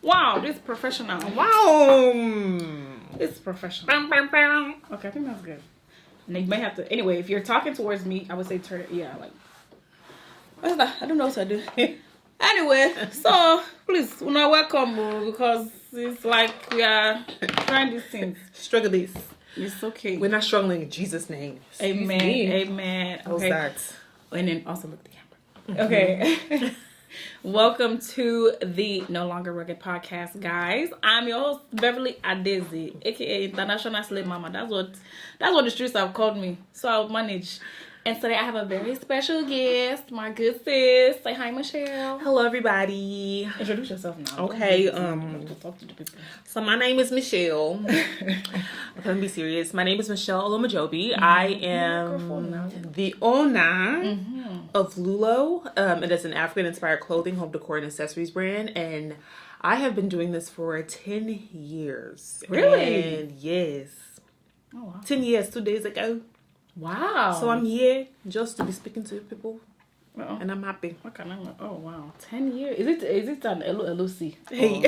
Wow, this is professional. Wow. It's professional. Okay, I think that's good. And you may have to. Anyway, if you're talking towards me, I would say turn it. Yeah, like. What's that? I don't know what I do. Anyway, so please, you're not welcome because it's like we are trying these things. Struggle this. It's okay. We're not struggling in Jesus' name. Amen. Amen. Okay. That? And then also look at the camera. Okay. Welcome to the No Longer Rugged podcast, guys. I'm your host, Beverly Adezi, aka International Slave Mama. That's what the streets have called me. So I'll manage. And today I have a very special guest, my good sis. Say hi, Michele. Hello, everybody. Introduce yourself now. Okay. Talk to the people. So my name is Michele. I'm gonna be serious. My name is Michele Olomojobi. Mm-hmm. I am the owner of Llulo. It is an African-inspired clothing, home decor, and accessories brand, and I have been doing this for 10 years. Really? And yes. Oh wow. 10 years, 2 days ago. Wow. So I'm here just to be speaking to people, Uh-oh. and I'm happy. What kind of? Oh wow, 10 years. Is it an LUC? Hey.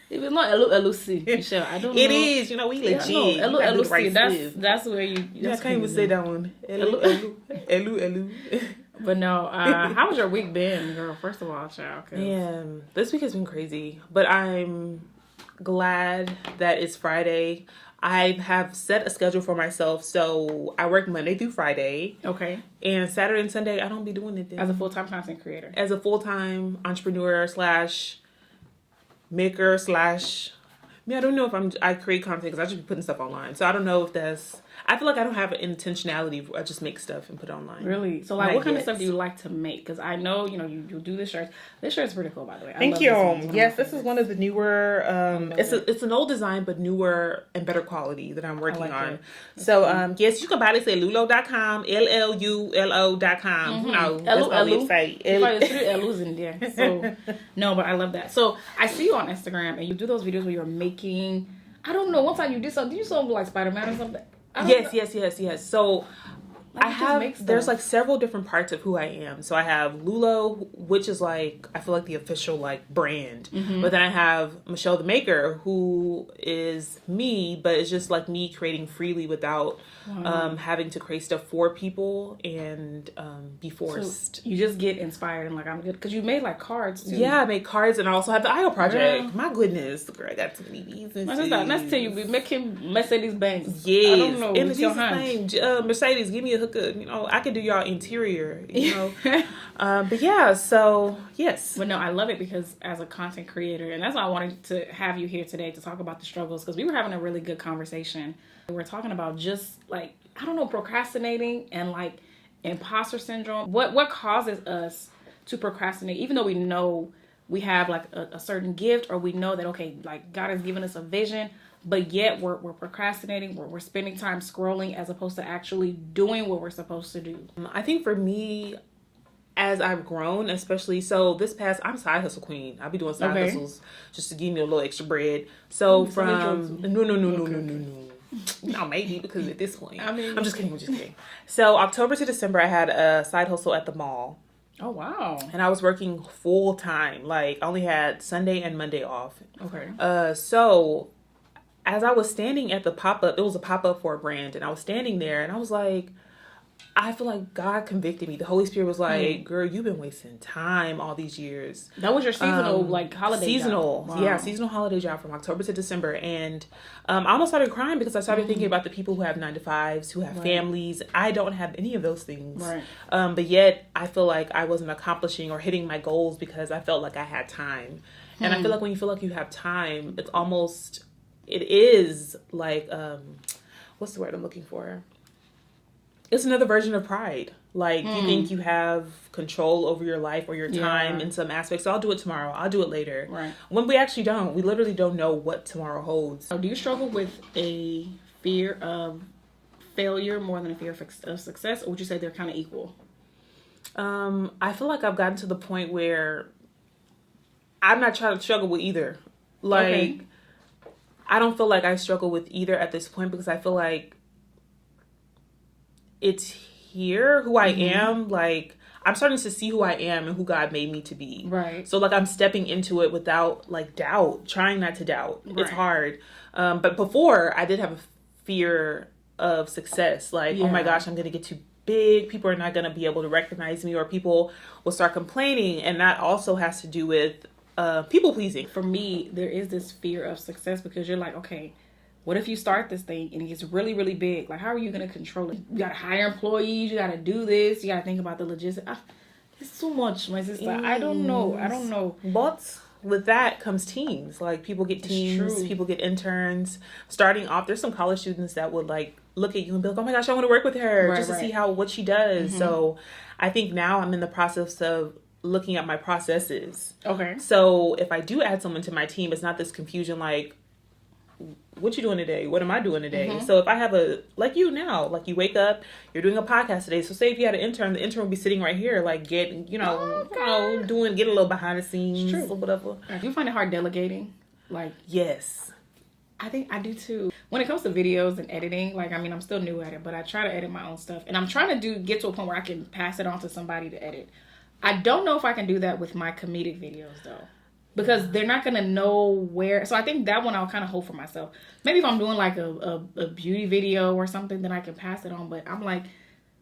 If it's not LUC, Michele, I don't know. It is, we legit. Yeah, no, LUC. That's where you. I can't even say that one. Elu. But no, how's your week been, girl? First of all, child. Man, this week has been crazy, but I'm glad that it's Friday. I have set a schedule for myself, so I work Monday through Friday. Okay. And Saturday and Sunday, I don't be doing anything. As a full-time content creator. As a full-time entrepreneur / maker / I don't know if I create content because I just be putting stuff online. So I don't know if I feel like I don't have an intentionality. I just make stuff and put it online. Really? So like, what kind of stuff do you like to make? Because I know, you do this shirt. This shirt's pretty cool, by the way. Thank you. Yes, this is one of the newer, it's an old design, but newer and better quality that I'm working on. So, yes, you can buy this at Llulo.com, LLULO.com. You know, that's my website. There's 3 L's in there. So, no, but I love that. So, I see you on Instagram, and you do those videos where you're making, I don't know, one time you did something like Spider-Man or something? Yes. So there's like several different parts of who I am. So I have Llulo, which is like, I feel like the official like brand. Mm-hmm. But then I have Michele the Maker, who is me, but it's just like me creating freely without having to create stuff for people and be forced. So you just get inspired and like, I'm good. Because you made like cards too. Yeah, I made cards and I also have the IO project. Yeah. My goodness, girl, I got too many businesses. Let's tell you, we making Mercedes Benz. Yes. I don't know. In Jesus' name, Mercedes, give me a hookup. I can do y'all interior, but yeah, so yes. But no, I love it because as a content creator, and that's why I wanted to have you here today to talk about the struggles, because we were having a really good conversation. We're talking about just like, I don't know, procrastinating and like imposter syndrome. What causes us to procrastinate, even though we know we have like a certain gift, or we know that, okay, like God has given us a vision, but yet we're procrastinating, we're spending time scrolling as opposed to actually doing what we're supposed to do. I think for me, as I've grown, especially, so I'm side hustle queen. I'll be doing side hustles just to give me a little extra bread. So no, maybe, because at this point, I'm just kidding. So October to December, I had a side hustle at the mall. Oh, wow. And I was working full time. Like, I only had Sunday and Monday off. Okay. So as I was standing at the pop-up, it was a pop-up for a brand, and I was standing there, and I was like, I feel like God convicted me. The Holy Spirit was like, girl, you've been wasting time all these years. That was your seasonal, holiday job. Wow. Yeah, seasonal holiday job from October to December. And I almost started crying because I started thinking about the people who have 9-to-5s, who have families. I don't have any of those things. Right. But yet I feel like I wasn't accomplishing or hitting my goals because I felt like I had time. And I feel like when you feel like you have time, it is like, what's the word I'm looking for? It's another version of pride. Like, you think you have control over your life or your time in some aspects. So I'll do it tomorrow. I'll do it later. Right. When we actually don't. We literally don't know what tomorrow holds. So do you struggle with a fear of failure more than a fear of success? Or would you say they're kind of equal? I feel like I've gotten to the point where I'm not trying to struggle with either. Like, I don't feel like I struggle with either at this point because I feel like it's here who I am. Like, I'm starting to see who I am and who God made me to be. Right. So like I'm stepping into it without like doubt, trying not to doubt. Right. It's hard. But before I did have a fear of success. Like, oh my gosh, I'm going to get too big. People are not going to be able to recognize me, or people will start complaining. And that also has to do with people pleasing. For me, there is this fear of success because you're like, okay, what if you start this thing and it gets really, really big? Like, how are you going to control it? You got to hire employees. You got to do this. You got to think about the logistics. It's too much, my sister. I don't know. But with that comes teams. Like, people get teams. People get interns. Starting off, there's some college students that would, like, look at you and be like, oh, my gosh, I want to work with her just to see what she does. Mm-hmm. So I think now I'm in the process of looking at my processes. Okay. So if I do add someone to my team, it's not this confusion like, what you doing today? What am I doing today? Mm-hmm. So if I have like you now, like you wake up, you're doing a podcast today. So say if you had an intern, the intern would be sitting right here, like getting a little behind the scenes or whatever. Do you find it hard delegating? Like, yes. I think I do too. When it comes to videos and editing, like, I mean, I'm still new at it, but I try to edit my own stuff. And I'm trying to get to a point where I can pass it on to somebody to edit. I don't know if I can do that with my comedic videos, though. Because they're not going to know where. So I think that one I'll kind of hold for myself. Maybe if I'm doing like a beauty video or something, then I can pass it on. But I'm like,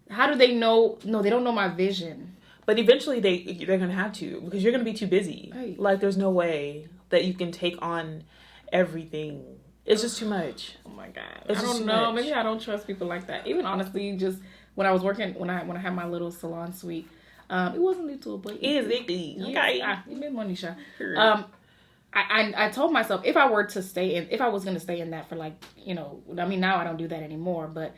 how do they know? No, they don't know my vision. But eventually they're going to have to, because you're going to be too busy. Right. Like, there's no way that you can take on everything. It's just too much. Oh my God. I don't know. Maybe I don't trust people like that. Even honestly, just when I was working, when I had my little salon suite, it wasn't little, but exactly. Okay. I told myself if I was going to stay in that for like, I mean, now I don't do that anymore, but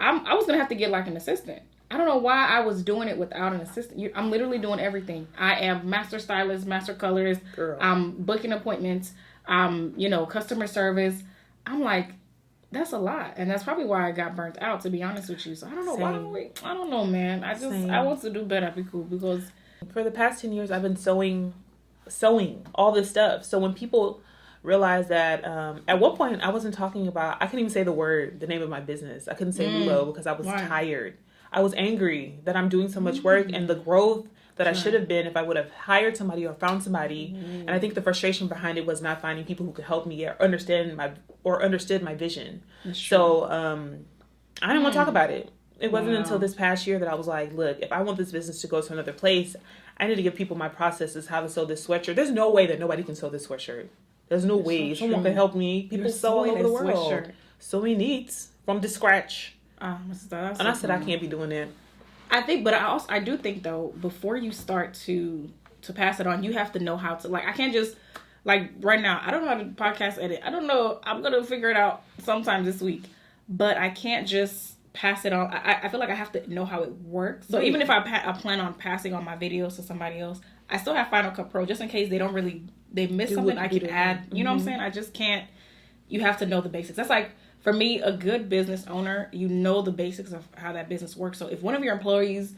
I was going to have to get like an assistant. I don't know why I was doing it without an assistant. I'm literally doing everything. I am master stylist, master colorist. Girl. I'm booking appointments. Customer service. I'm like, that's a lot. And that's probably why I got burnt out, to be honest with you. So I don't know. I don't know, man. I want to do better, because for the past 10 years, I've been sewing all this stuff. So when people realize that, at one point I wasn't talking about, I couldn't even say the name of my business. I couldn't say Llulo because I was tired. I was angry that I'm doing so much work and the growth that I should have been if I would have hired somebody or found somebody. And I think the frustration behind it was not finding people who could help me or understood my vision. So I didn't want to talk about it. It wasn't until this past year that I was like, look, if I want this business to go to another place, I need to give people my processes, how to sew this sweatshirt. There's no way that nobody can sew this sweatshirt. There's no way. Someone can help me. People sew all over the world. Sweatshirt. Sewing needs from the scratch. And I said, I can't be doing that. I think, but I do think though, before you start to pass it on, you have to know how to, like, I can't just, like, right now, I don't know how to podcast edit. I don't know. I'm going to figure it out sometime this week, but I can't just pass it on. I feel like I have to know how it works. So even if I plan on passing on my videos to somebody else, I still have Final Cut Pro just in case they miss something I can add. You know what I'm saying? I just can't, you have to know the basics. That's like, for me, a good business owner, you know the basics of how that business works. So if one of your employees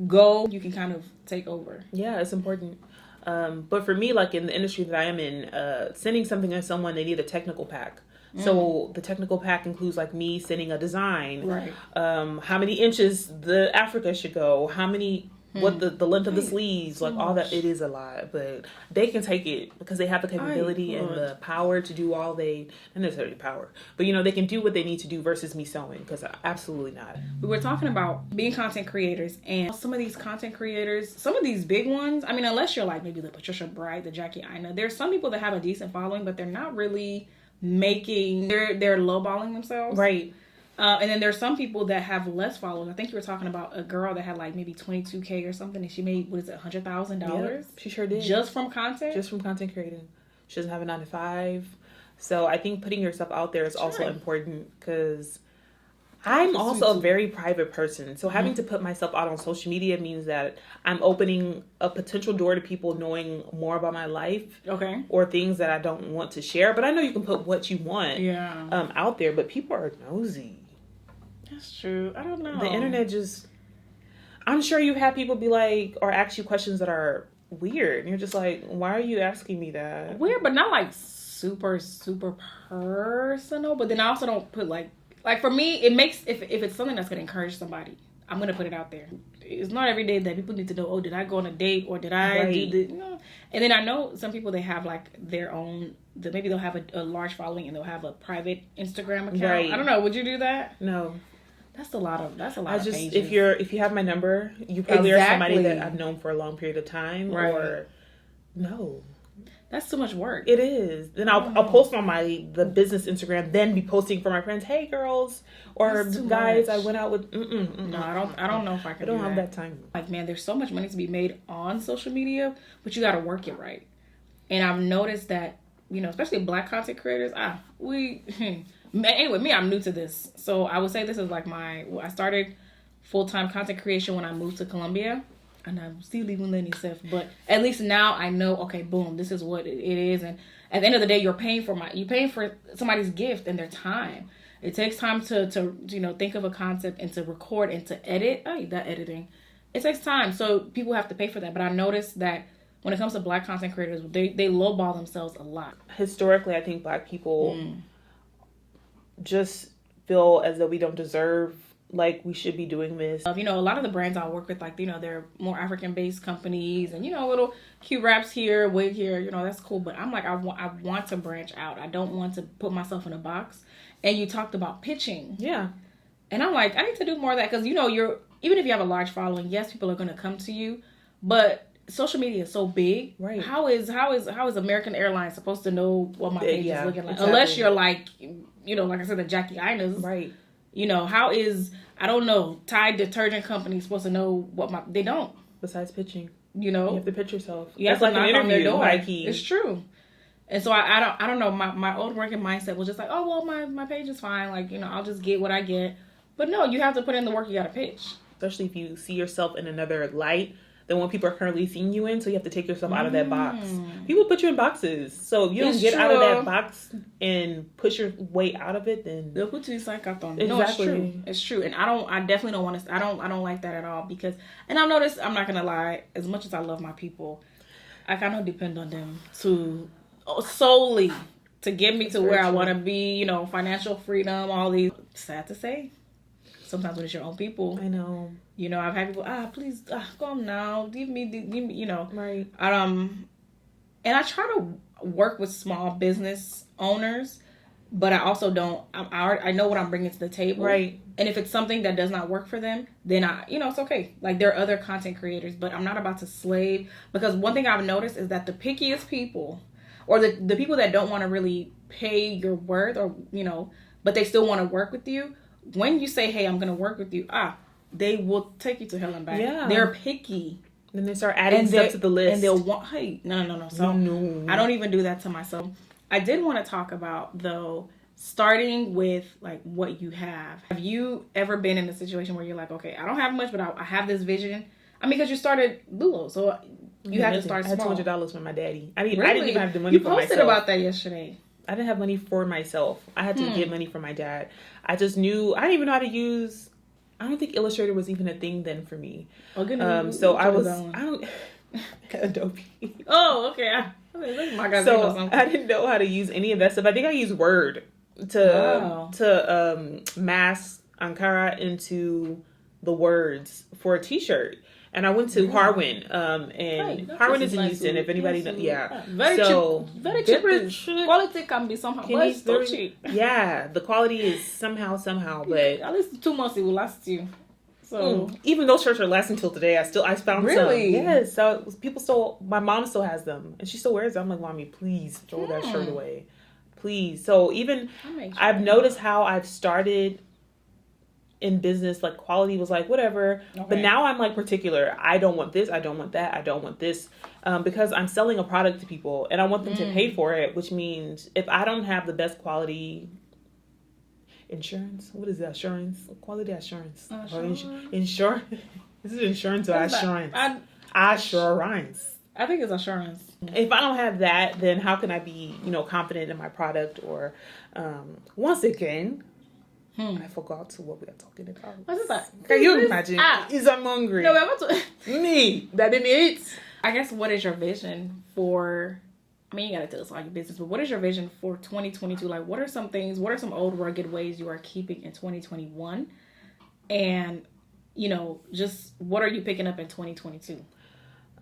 go, you can kind of take over. Yeah, it's important. But for me, like in the industry that I am in, sending something to someone, they need a technical pack. So the technical pack includes like me sending a design, right? How many inches the Africa should go, how many, what the length of the sleeves, like all that. It is a lot, but they can take it because they have the capability and the power to do all not necessarily power, but they can do what they need to do versus me sewing, because absolutely not. We were talking about being content creators, and some of these content creators, some of these big ones, I mean, unless you're like maybe the Patricia Bright, the Jackie Aina, there's some people that have a decent following, but they're not really making, they're lowballing themselves. Right. And then there's some people that have less followers. I think you were talking about a girl that had like maybe 22K or something, and she made, $100,000? Yeah, she sure did. Just from content? Just from content creating. She doesn't have a 9-to-5. So I think putting yourself out there is also important, because I'm also a very private person. So having to put myself out on social media means that I'm opening a potential door to people knowing more about my life. Okay. Or things that I don't want to share. But I know you can put what you want out there, but people are nosy. That's true. I don't know. The internet just, I'm sure you've had people be like, or ask you questions that are weird. And you're just like, why are you asking me that? Weird, but not like super, super personal. But then I also don't put like for me, it makes, if it's something that's going to encourage somebody, I'm going to put it out there. it's not every day that people need to know, oh, did I go on a date or did I do the, no. And then I know some people, they have like their own, maybe they'll have a large following and they'll have a private Instagram account. Right. I don't know. Would you do that? No. That's a lot of pages. If you have my number, you probably are somebody that I've known for a long period of time. Right. Or no. That's too much work. It is. Then I'll post on the business Instagram, then be posting for my friends, hey girls, or guys much. I went out with. No, I don't know if I can. I don't have that time. Like, man, there's so much money to be made on social media, but you got to work it right. And I've noticed that, you know, especially Black content creators, anyway, I'm new to this, so I would say this is like I started full-time content creation when I moved to Colombia. And I'm still even learning stuff, but at least now I know, okay, boom, this is what it is. And at the end of the day, you're paying for somebody's gift and their time. It takes time to you know, think of a concept and to record and to edit. That editing, it takes time. So people have to pay for that. But I noticed that when it comes to Black content creators, they lowball themselves a lot. Historically, I think Black people just feel as though we don't deserve, like, we should be doing this. You know, a lot of the brands I work with, like, you know, they're more African-based companies and, you know, little cute wraps here, wig here, you know, that's cool. But I'm like, I want to branch out. I don't want to put myself in a box. And you talked about pitching. Yeah. And I'm like, I need to do more of that because, you know, even if you have a large following, yes, people are going to come to you. But social media is so big. Right. How is American Airlines supposed to know what my page is looking like? Exactly. Unless you're like, you know, like I said, the Jackie Inas. Right. You know, how is, I don't know, Tide detergent company supposed to know what they don't. Besides pitching. You know. You have to pitch yourself. You have to knock on their door. It's true. And so I don't know, my old working mindset was just like, oh, well, my page is fine. Like, you know, I'll just get what I get. But no, you have to put in the work, you got to pitch. Especially if you see yourself in another light than what people are currently seeing you in. So you have to take yourself out of that box. People put you in boxes. So if you don't get out of that box and push your way out of it, then they'll put you in psychoton. Exactly. No, it's true. It's true. And I definitely don't want to, I don't like that at all because, and I've noticed, I'm not going to lie, as much as I love my people, I kind of depend on them solely to get me to where I want to be, you know, financial freedom, all these, sad to say. Sometimes when it's your own people. I know. You know, I've had people, please, come now. Give me, you know. Right. And I try to work with small business owners, but I also don't, I know what I'm bringing to the table. Right. And if it's something that does not work for them, then it's okay. Like, there are other content creators, but I'm not about to slave. Because one thing I've noticed is that the pickiest people, or the people that don't want to really pay your worth, or, you know, but they still want to work with you, when you say, hey, I'm going to work with you, they will take you to hell and back. Yeah. They're picky. Then they start adding stuff to the list. And they'll want, hey, no. So no. I don't even do that to myself. I did want to talk about, though, starting with, like, what you have. Have you ever been in a situation where you're like, okay, I don't have much, but I have this vision? I mean, because you started Llulo, so you had to start small. I had $200 from my daddy. I didn't even have the money for myself. You posted about that yesterday. I didn't have money for myself. I had to get money from my dad. I just knew, I didn't even know how to use, I don't think Illustrator was even a thing then for me. Okay, so I don't, Adobe. Oh, okay. My God, so I didn't know how to use any of that stuff. I think I used Word to mask Ankara into the words for a t-shirt. And I went to Harwin, and Harwin is in Houston, if anybody knows. Yeah. Very cheap. Very cheap. Quality can be somehow, but it's still cheap. Yeah, the quality is somehow, but... At least 2 months it will last you. So even those shirts are lasting till today. I found really? Some. Yes. So people still, my mom still has them, and she still wears them. I'm like, Mommy, please throw that shirt away. Please. So even, I've noticed how I've started in business, like, quality was like whatever, but now I'm like particular. I don't want this, I don't want that, I don't want this, because I'm selling a product to people and I want them to pay for it, which means if I don't have the best quality insurance, what is that, quality assurance, insurance this is insurance or assurance? Assurance. I think it's assurance. If I don't have that, then how can I be, confident in my product? Or once again, I forgot what we are talking about. What is that? Can you imagine? Is I'm hungry? No, we're about to... Me, that didn't eat. I guess, what is your vision for... I mean, you gotta tell us all your business, but what is your vision for 2022? Like, what are some old rugged ways you are keeping in 2021? And just what are you picking up in 2022?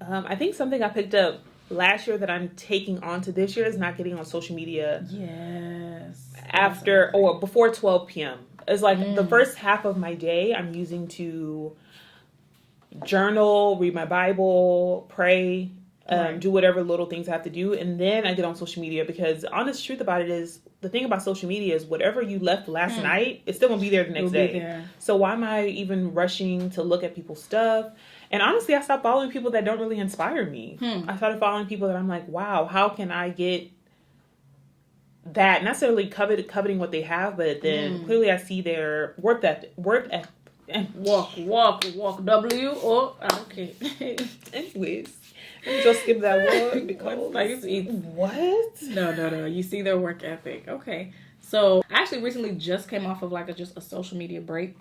I think something I picked up last year that I'm taking on to this year is not getting on social media. Yes. After or before 12 p.m. It's like the first half of my day I'm using to journal, read my Bible, pray, do whatever little things I have to do. And then I get on social media because the honest truth about it is the thing about social media is whatever you left last night, it's still going to be there the next day. So why am I even rushing to look at people's stuff? And honestly, I stopped following people that don't really inspire me. I started following people that I'm like, wow, how can I get that? Not necessarily coveting what they have, but then clearly I see their work and walk. W-O. Okay. Anyways, let me just skip that word because what? No. You see their work ethic. Okay. So I actually recently just came off of just a social media break.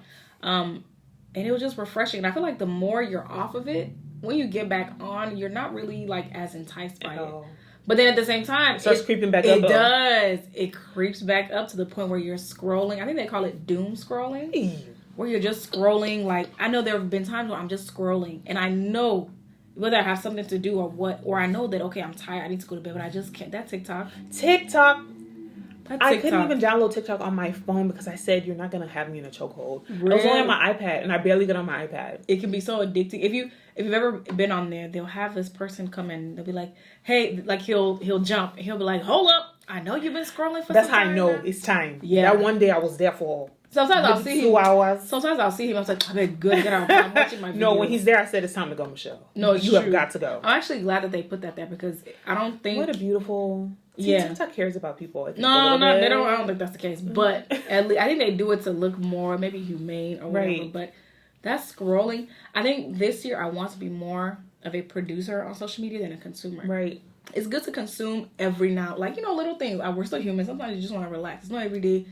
And it was just refreshing. And I feel like the more you're off of it, when you get back on, you're not really as enticed by it. But then at the same time, it starts creeping back up. It does. It creeps back up to the point where you're scrolling. I think they call it doom scrolling. Where you're just scrolling. I know there have been times where I'm just scrolling. And I know whether I have something to do or what. Or I know that, okay, I'm tired. I need to go to bed. But I just can't. That TikTok. I couldn't even download TikTok on my phone because I said you're not gonna have me in a chokehold. Really? I was only on my iPad and I barely get on my iPad. It can be so addicting. If you've ever been on there, they'll have this person come in. They'll be like, "Hey," he'll jump and he'll be like, "Hold up, I know you've been scrolling for." That's how I know it's time. Yeah, that one day I was there for. Sometimes I'll see him. 2 hours. Sometimes I'll see him. I was like, "Okay, good, get out." I'm watching my videos. No, when he's there, I said it's time to go, Michelle. No, you have got to go. I'm actually glad that they put that there because I don't think. What a beautiful. TikTok cares about people. No, they don't. I don't think that's the case. But at least I think they do it to look more maybe humane or whatever. Right. But that's scrolling. I think this year I want to be more of a producer on social media than a consumer. Right. It's good to consume every now, little things. We're still human. Sometimes you just want to relax. It's not every day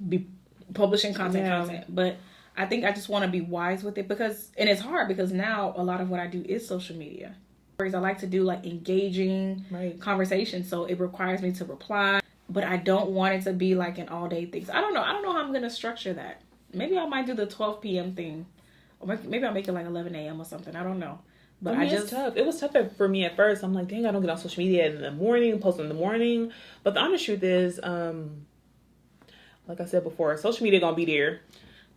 be publishing content. But I think I just want to be wise with it and it's hard because now a lot of what I do is social media. I like to do engaging conversations, so it requires me to reply, but I don't want it to be an all day thing. So I don't know how I'm gonna structure that. Maybe I might do the 12 p.m. thing, or maybe I'll make it 11 a.m. or something. I don't know. But it's tough. It was tough for me at first. I'm like, dang, I don't get on social media in the morning, post in the morning. But the honest truth is, like I said before, social media gonna be there.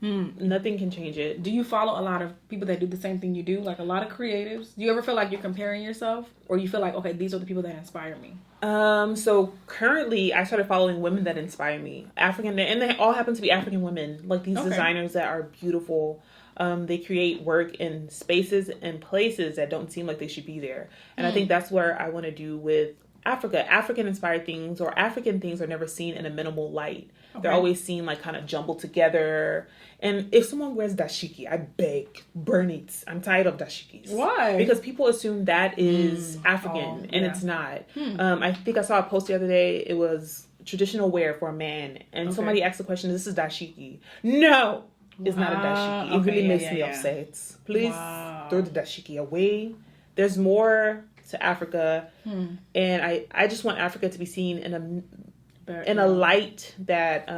Nothing can change it. Do you follow a lot of people that do the same thing you do? A lot of creatives? Do you ever feel like you're comparing yourself? Or you feel like, okay, these are the people that inspire me? So currently I started following women that inspire me. African, and they all happen to be African women. These designers that are beautiful. They create work in spaces and places that don't seem like they should be there. And I think that's where I want to do with Africa. African inspired things or African things are never seen in a minimal light. Okay. They're always seen kind of jumbled together. And if someone wears dashiki, I beg, burn it. I'm tired of dashikis. Why? Because people assume that is African and it's not. I think I saw a post the other day. It was traditional wear for a man. And somebody asked the question, this is dashiki. No, it's not a dashiki. It really makes me upset. Please throw the dashiki away. There's more to Africa. And I just want Africa to be seen in a light that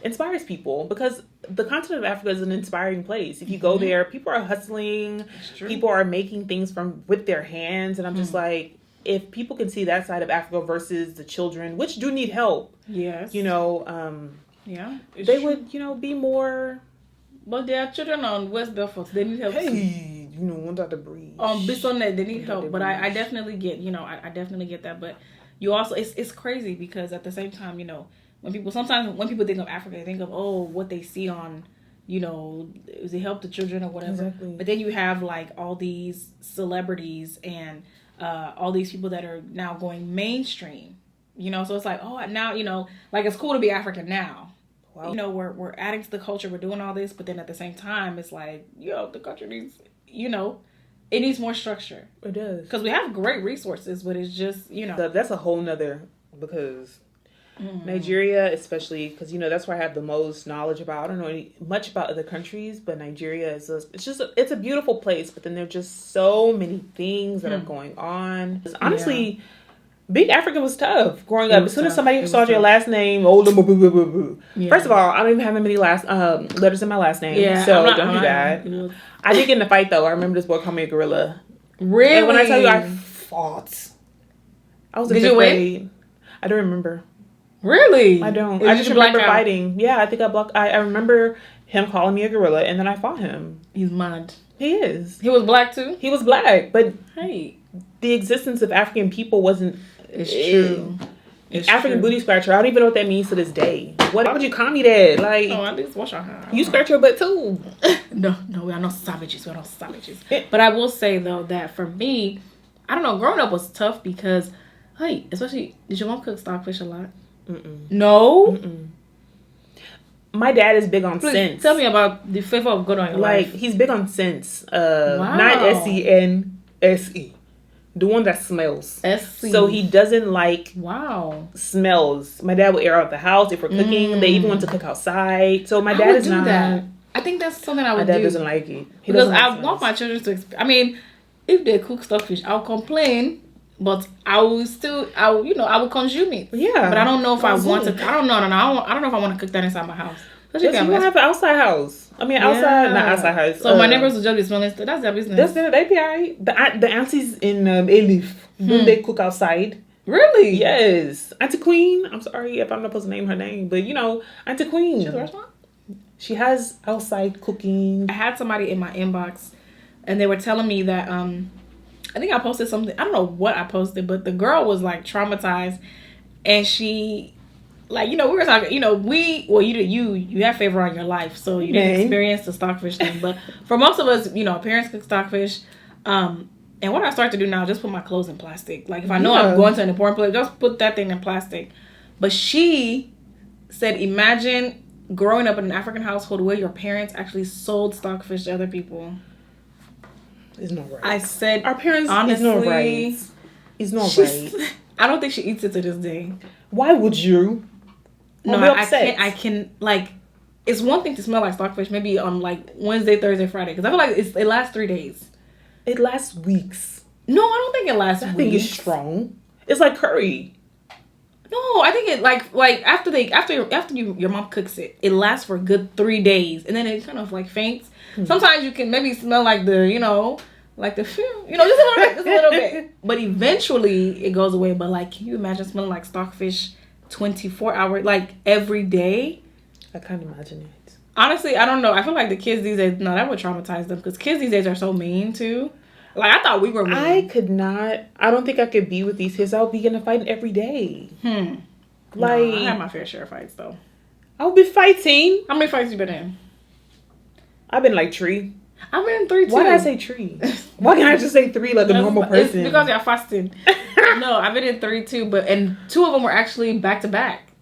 inspires people, because the continent of Africa is an inspiring place. If you go there, people are hustling, people are making things with their hands, and I'm just like, if people can see that side of Africa versus the children, which do need help, yes, they would, be more. But there are children on West Belfast. They need help. Hey, under the bridge. Bisonnet, they need help. But I definitely get, I definitely get that. But you also, it's crazy because at the same time, when people think of Africa, they think of, what they see on, is it help the children or whatever. Exactly. But then you have all these celebrities and all these people that are now going mainstream, so it's now, it's cool to be African now. Wow. We're adding to the culture, we're doing all this, but then at the same time, it's the country needs, it needs more structure. It does. Because we have great resources, but it's just, That's a whole nother, because Nigeria, especially, because, that's where I have the most knowledge about. I don't know much about other countries, but Nigeria it's a beautiful place, but then there are just so many things that are going on. Honestly, Being African was tough growing up. As soon as somebody saw your last name, Yeah. First of all, I don't even have that many last letters in my last name. Yeah, so don't do that. I did get in a fight though. I remember this boy called me a gorilla. Really? And when I tell you I fought, I was in fifth grade. I don't remember. Really? I don't. I just remember fighting. Yeah, I think I blocked. I remember him calling me a gorilla, and then I fought him. He's mad. He is. He was black too? He was black, but hey, the existence of African people wasn't. It's true. It's African true. Booty scratcher. I don't even know what that means to this day. Why would you call me that? Like, oh, at least wash your hands. You scratch your butt too. No, we are not savages. We are not savages. But I will say though that for me, I don't know. Growing up was tough because, hey, especially did your mom cook stockfish a lot? Mm-mm. No. Mm-mm. My dad is big on sense. Tell me about the flavor of good on your life. He's big on sense. Wow. Not SENSE. The one that smells. SC. So he doesn't like smells. My dad will air out the house if we're cooking. They even want to cook outside. So my dad is not. That. I think that's something I would do. My dad doesn't like it. Because I want my children to I mean, if they cook stockfish, I'll complain. But I will consume it. Yeah. But I don't know if I want to. I don't know. I don't know if I want to cook that inside my house. Yes, you don't have an outside house. I mean, outside, not outside house. So my neighbors will just be smelling. That's their business. They be alright. The aunties in Elif, when they cook outside. Really? Yes. Auntie Queen. I'm sorry if I'm not supposed to name her name, but Auntie Queen. She has a restaurant? She has outside cooking. I had somebody in my inbox, and they were telling me that I think I posted something. I don't know what I posted, but the girl was like traumatized, and she, like, we were talking. You have favor on your life, so you didn't experience the stockfish thing. But for most of us, parents cook stockfish. And what I start to do now, just put my clothes in plastic. Like if I know I'm going to an important place, just put that thing in plastic. But she said, imagine growing up in an African household where your parents actually sold stockfish to other people. It's not right. I said, our parents, honestly, it's not right. It's not right. I don't think she eats it to this day. Why would you? No, I can like, it's one thing to smell like stockfish maybe on like Wednesday, Thursday, Friday. Because I feel like it lasts 3 days. It lasts weeks. No, I don't think it lasts weeks. I think it's strong. It's like curry. No, I think it like after your mom cooks it, it lasts for a good 3 days, and then it kind of like faints. Sometimes you can maybe smell like the like the film, just a little bit. But eventually it goes away. But like, can you imagine smelling like stockfish 24 hours, like every day? I can't imagine it. Honestly, I don't know. I feel like the kids these days, no, that would traumatize them because kids these days are so mean too. Like, I thought we were mean. I could not. I don't think I could be with these kids. I would be in a fight every day. Like, no, I have my fair share of fights though. I'll be fighting. How many fights you been in? I've been like 3. I've been in 3 too. Why did I say 3? Why can't I just say 3 like a normal person? It's because you're fasting. No, I've been in 3 too, and 2 of them were actually back to back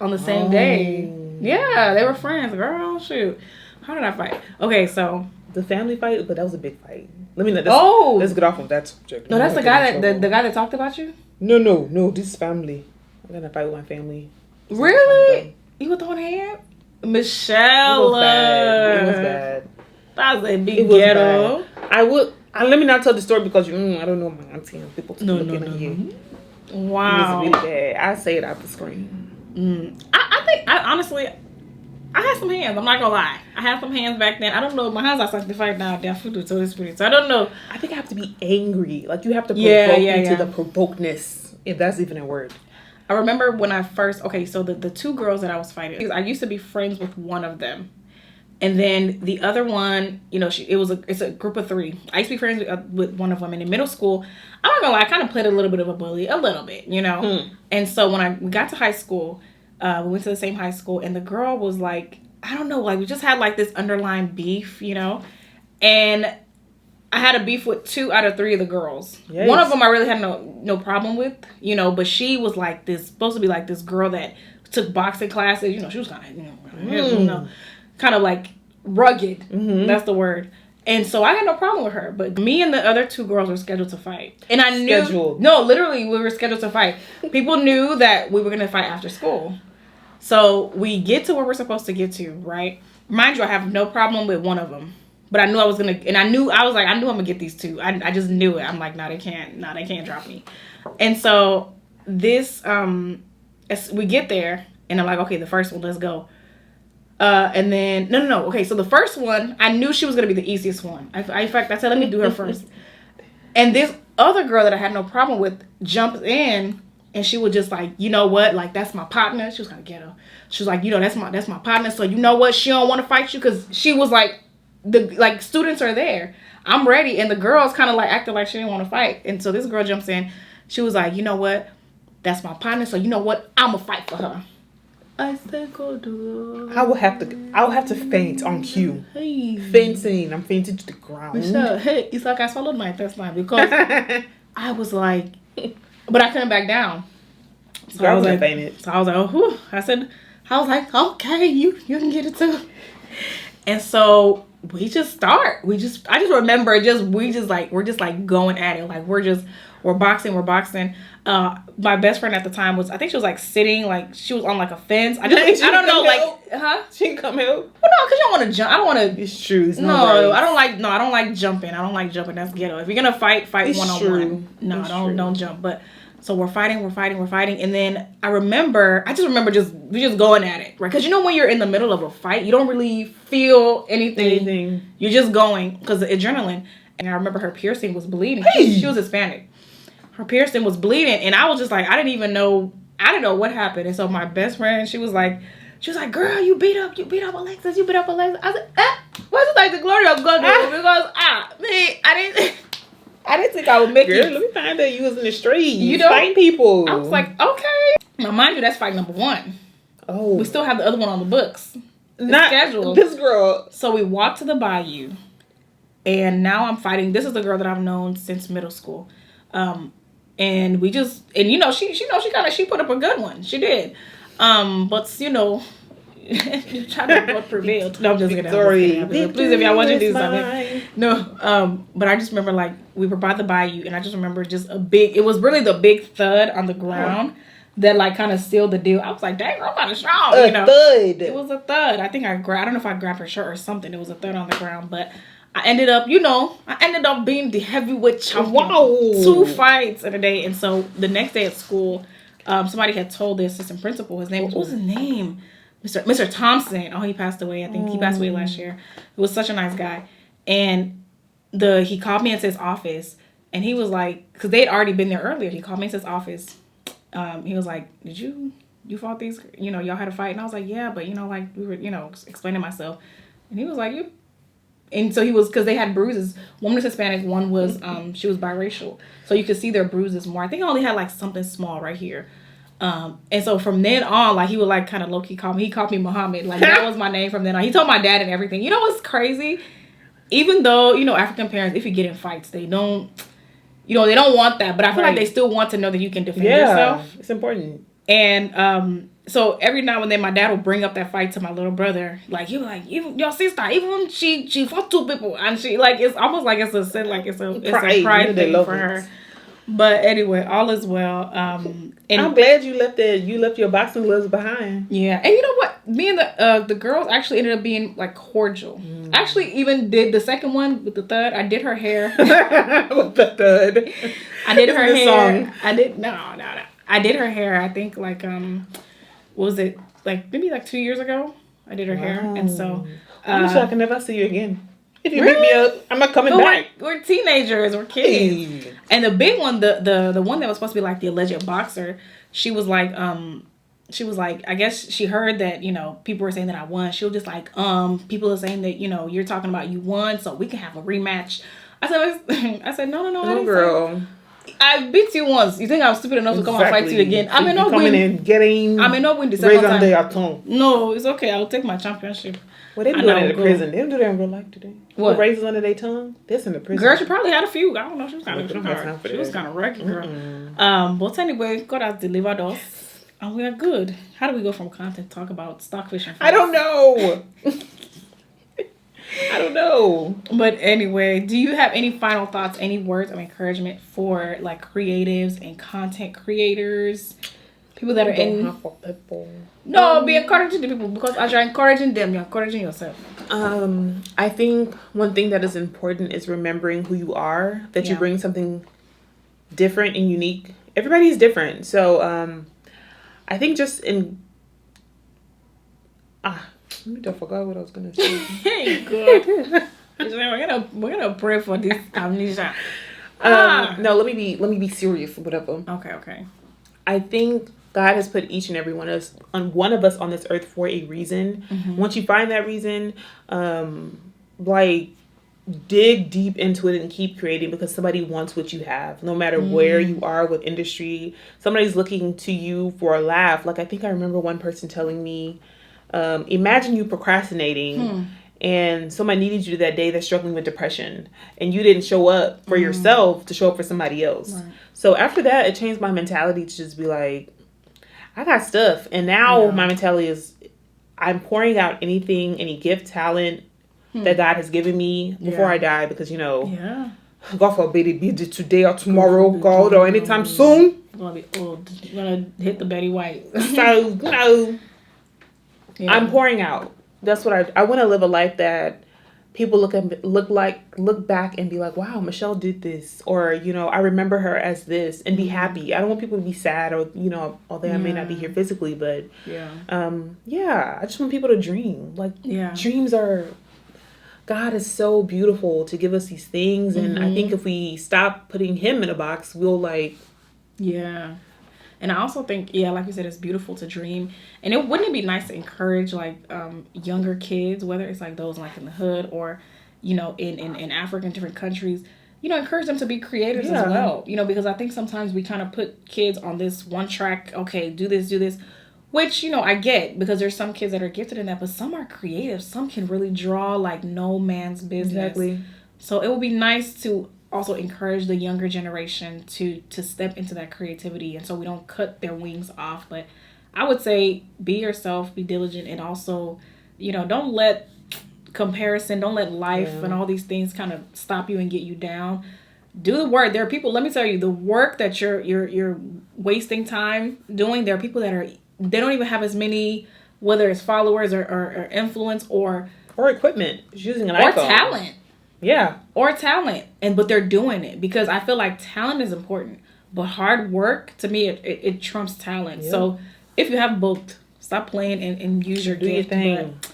on the same day. Yeah, they were friends. Girl, shoot. How did I fight? Okay, so the family fight, but that was a big fight. Let's get off of that subject. No, that's the guy the guy that talked about you? No, this is family. I'm gonna fight with my family. Really? You were throwing hands? Michele. It was bad. That was a big ghetto. Let me not tell the story because I don't know my auntie and people looking at you. Wow. It was really bad. I say it out the screen. I think honestly I had some hands. I'm not gonna lie. I had some hands back then. I don't know. My hands are starting to fight now. They're food so it's pretty. So I don't know. I think I have to be angry. Like you have to provoke me to the provokedness, if that's even a word. I remember when I first. Okay, so the 2 girls that I was fighting, I used to be friends with one of them, and then the other one, it's a group of 3. I used to be friends with one of them, and in middle school, I'm not gonna lie, I kind of played a little bit of a bully, a little bit, And so when we got to high school. We went to the same high school, and the girl was like, I don't know, like we just had like this underlying beef, and I had a beef with 2 out of 3 of the girls. Yes. One of them I really had no problem with, but she was like supposed to be like this girl that took boxing classes, she was kind of, kind of like rugged. Mm-hmm. That's the word. And so I had no problem with her, but me and the other 2 girls were scheduled to fight. And I knew, no, literally we were scheduled to fight. People knew that we were going to fight after school. So we get to where we're supposed to get to, right? Mind you, I have no problem with one of them. But I knew I was going to, and I knew I'm going to get these 2. I just knew it. I'm like, no, they can't drop me. And so this as we get there, and I'm like, okay, the first one, let's go. And then no. Okay, so the first one, I knew she was gonna be the easiest one. In fact, I said, let me do her first. And this other girl that I had no problem with jumps in, and she was just like, you know what, like that's my partner. She was kind of ghetto. She was like, you know, that's my partner. So you know what, she don't want to fight you because she was like, the students are there. I'm ready, and the girl's kind of like acting like she didn't want to fight. And so this girl jumps in. She was like, you know what, that's my partner. So you know what, I'm gonna fight for her. I said, go do it. I will have to faint on cue. Hey. Fainting. I'm fainting to the ground. Michele, hey, it's like I swallowed my intestine because I was like, but I couldn't back down. So I was like, fainted. So I was like, oh, whew. I was like, okay, you can get it too. And so we just start. I just remember we're just like going at it. Like we're boxing. My best friend at the time I think she was like sitting, like she was on like a fence. I don't know, like, huh? She can come help. Well, no, because you don't want to jump. I don't want to. It's true. It's no, I don't like jumping. That's ghetto. If you're gonna fight one-on-one. No, don't jump. But so we're fighting, and then I just remember we just going at it, right? Because you know when you're in the middle of a fight, you don't really feel anything. You're just going because the adrenaline. And I remember her piercing was bleeding. Hey. She was Hispanic. Her piercing was bleeding, and I was just like, I didn't know what happened. And so my best friend, she was like, girl, you beat up Alexis. I said, what's it like the glory of God? Because I didn't think I would make it. Girl, let me find that you was in the street. You know, fighting people. I was like, okay. Now, mind you, that's fight number 1. Oh. We still have the other one on the books. Not scheduled. This girl. So we walked to the bayou, and now I'm fighting. This is the girl that I've known since middle school. And we just, and you know, she put up a good one. She did. But you know, try to what prevailed. No, I'm just kidding. Please, if y'all want to do something. No, but I just remember like we were by the bayou, and I just remember it was really the big thud on the ground that like kind of sealed the deal. I was like, dang, I'm kind of strong. Thud. It was a thud. I think I don't know if I grabbed her shirt or something. It was a thud on the ground, but I ended up being the heavyweight champion. Wow. 2 fights in a day. And so the next day at school, somebody had told the assistant principal, what was his name? Mr. Thompson. Oh, he passed away. I think he passed away last year. He was such a nice guy. And he called me into his office, and he was like, because they had already been there earlier. He called me into his office. He was like, did you fought these, y'all had a fight? And I was like, yeah, but like we were, explaining myself. And he was like, and so he was, because they had bruises. One was Hispanic, one was, she was biracial. So you could see their bruises more. I think I only had like something small right here. And so from then on, like he would like kind of low-key call me. He called me Muhammad. Like that was my name from then on. He told my dad and everything. You know what's crazy? Even though, African parents, if you get in fights, they don't want that. But I feel like they still want to know that you can defend yourself. It's important. And, so every now and then my dad will bring up that fight to my little brother. Like he was like, even your sister, even when she fought 2 people, and she like it's almost like it's a pride thing for her. But anyway, all is well. And I'm glad you left your boxing gloves behind. Yeah, and you know what? Me and the girls actually ended up being like cordial. I actually even did the second one with the thud. I did her hair. With the thud. I did her hair. Song. I did no. I did her hair. I think like what was it, like maybe like 2 years ago? I did her hair, and so I'm sure I can never see you again. If you pick me up, I'm not coming back. We're teenagers, we're kids. Hey. And the big one, the one that was supposed to be like the alleged boxer, she was like, I guess she heard that, people were saying that I won. She was just like, people are saying that, you're talking about you won, so we can have a rematch. I said, no, girl. I beat you once. You think I was stupid enough to come and fight you again? I may not win. Coming in, getting. I may not win the second time. No, it's okay. I'll take my championship. Well, they do that in the prison. They don't do that in real life today. What? Razors under their tongue? That's in the prison. Girl, she probably had a few. I don't know. She was kind of wrecky, girl. But anyway, God has delivered us, and we are good. How do we go from content to talk about stockfish and fish? I don't know. I don't know. But anyway, do you have any final thoughts, any words of encouragement for like creatives and content creators? People that are in... No, be encouraging to people, because as you're encouraging them, you're encouraging yourself. I think one thing that is important is remembering who you are, that you bring something different and unique everybody's different. So I think just in let me don't forget what I was gonna say. Hey, good. We're gonna pray for this amnesia. No, let me be serious. Whatever. Okay. I think God has put each and every one of us on this earth for a reason. Mm-hmm. Once you find that reason, like dig deep into it and keep creating, because somebody wants what you have, no matter where you are with industry. Somebody's looking to you for a laugh. Like, I think I remember one person telling me, imagine you procrastinating and somebody needed you that day that's struggling with depression, and you didn't show up for yourself to show up for somebody else. Right. So after that, it changed my mentality to just be like, I got stuff. And now my mentality is, I'm pouring out anything, any gift, talent that God has given me before I die, because, God forbid it be today or tomorrow, God, or anytime soon. I'm going to be old. I'm going to hit the Betty White. So, I'm pouring out. That's what I want to live a life that people look back and be like, wow, Michele did this, or I remember her as this, and be happy. I don't want people to be sad, or although I may not be here physically, but I just want people to dream. Like, dreams are, God is so beautiful to give us these things, and I think if we stop putting him in a box, we'll And I also think, like you said, it's beautiful to dream. And wouldn't it be nice to encourage younger kids, whether it's like those like in the hood or, in Africa and different countries, encourage them to be creators as well. Because I think sometimes we kind of put kids on this one track, okay, do this, which, I get, because there's some kids that are gifted in that, but some are creative. Some can really draw like no man's business. Exactly. So it would be nice to also encourage the younger generation to step into that creativity, and so we don't cut their wings off. But I would say be yourself, be diligent, and also, don't let comparison, don't let life and all these things kind of stop you and get you down. Do the work. There are people, let me tell you, the work that you're wasting time doing, there are people that they don't even have as many, whether it's followers or influence or equipment, using an iPhone. Or talent. Yeah. Or talent. But they're doing it, because I feel like talent is important, but hard work, to me, it trumps talent. Yep. So if you have both, stop playing and use your gift. Do your thing. But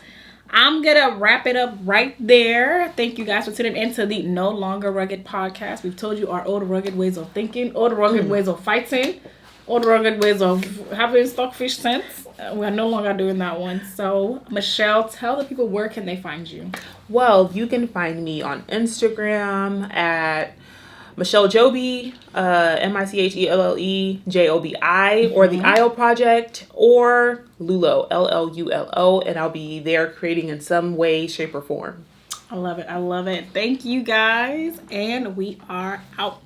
I'm going to wrap it up right there. Thank you guys for tuning into the No Longer Rugged podcast. We've told you our old rugged ways of thinking, old rugged ways of fighting, old rugged ways of having stockfish scents. We're no longer doing that one. So, Michele, tell the people, where can they find you? Well, you can find me on Instagram at Michejobi, MiChelleJobi, or the IO Project, or Llulo, Llulo, and I'll be there creating in some way, shape, or form. I love it. Thank you guys, and we are out.